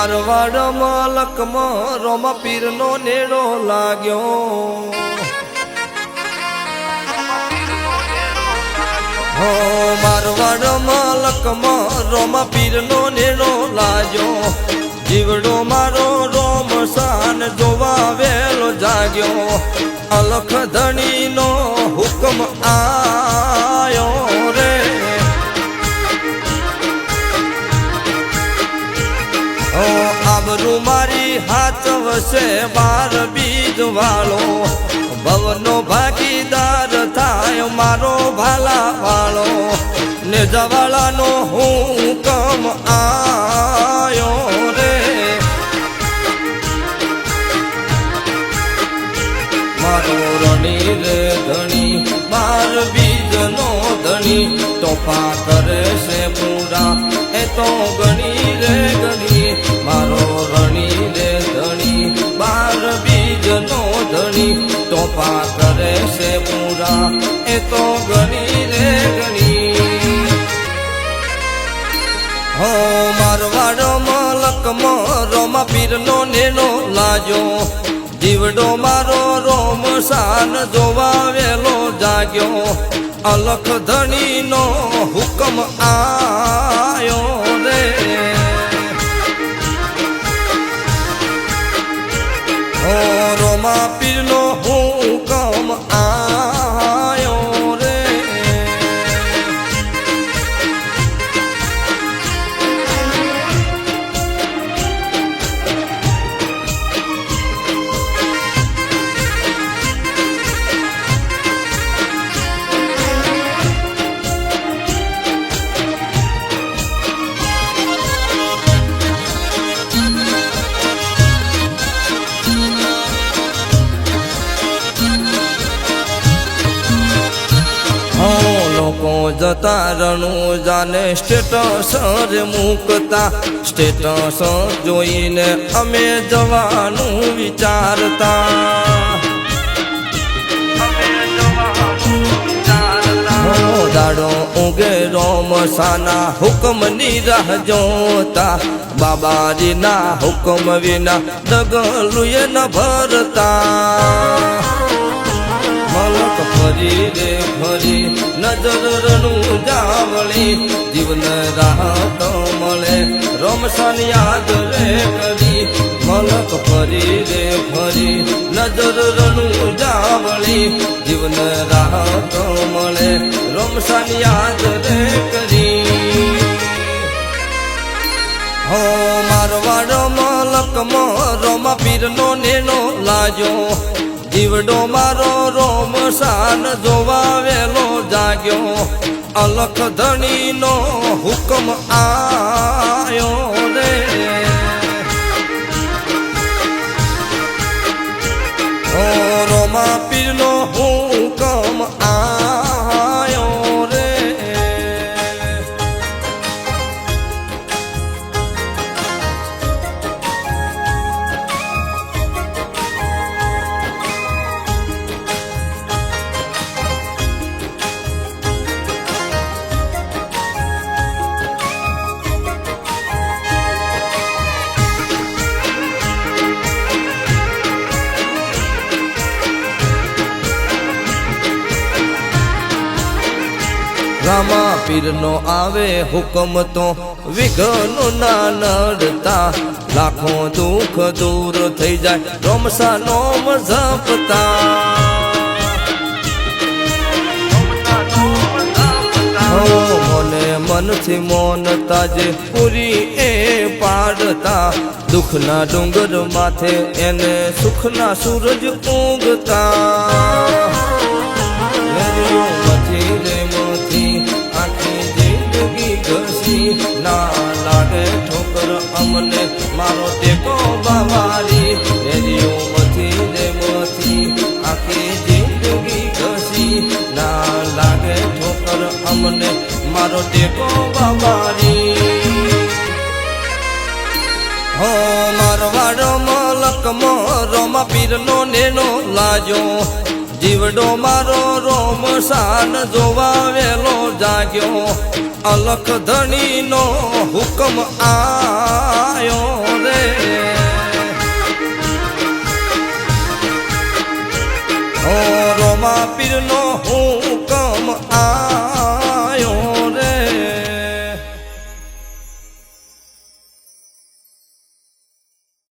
મારવાડ મલકમાં રોમા પીરનો નેડો લાગ્યો હો મારવાડ મલકમાં રોમા પીરનો નેડો લાગ્યો જીવડો મારો રોમ શાન જોવા વેલો જાગ્યો અલખ ધણીનો હુકમ આયો રે આબરૂ મારી હાથ વસે બાર બીજ વાળો ભવનો ભાગીદાર થાય મારો ભાલા વાળો ને જવાળાનો હુકમ આયો રે મારો રણી રે ધણી બાર બીજનો ધણી તોફા કરે છે પૂરા એ તો ગણી રે ગણી મારો રણી રે ધણી બાર બીજનો ધણી તોફા કરે છે પૂરા એ તો ગણી રે ગણી હો મારવાડ મલકમાં રોમા પીરનો નેનો લાજો જીવડો મારો રોમ શાન જોવા વેલો જાગ્યો અલખ ધણીનો હુકમ આયો રે ઓ રોમા પીરનો હુકમ આયો રે લોકો જતા રણું જાને સ્ટેટસ રે મૂકતા સ્ટેટસ જોઈને અમે જવાનું વિચારતા દાડો ઉગે રોમ શાના હુકમની રાહ જોતા બાબાજીના હુકમ વિના ડગલુએ ન ભરતા મલક ફરી રે ફરી નજર રણું જાવળી જીવન રાહત મળે રોમશાન યાદ રે કરી મલક ફરી રે ફરી નજર રણું જાવળી જીવન રાહત મળે રોમશાન યાદ રે કરી હો મારવાડ મલકમાં રોમા પીરનો નેનો લાજો જીવડો મારો રોમ શાન જોવા વેલો જાગ્યો અલખ ધણીનો હુકમ આયો રે ઓ રોમા પીરનો હુકમ આયો રે રામા પીરનો આવે હુકમ તો વિઘ્નો ના નડતા લાખો દુઃખ દૂર થઈ જાય રોમશા નોમ જપતા મને મનથી મોનતા જે પૂરી એ પાડતા દુઃખના ડુંગર માથે એને સુખના સૂરજ ઊંઘતા ના લાગે ઠોકર અમને મારો ટેકો બાવારી રેડિયો મથી રે મથી આખી જિંદગી ઘસી ના લાગે ઠોકર અમને મારો ટેકો બાવારી હો મારવાડ મલકમાં રોમા પીરનો નેનો લાજો જીવડો મારો રો મસાન જોવા વેલો જાગ્યો અલખ ધણીનો હુકમ આયો રે રોમા પીરનો હુકમ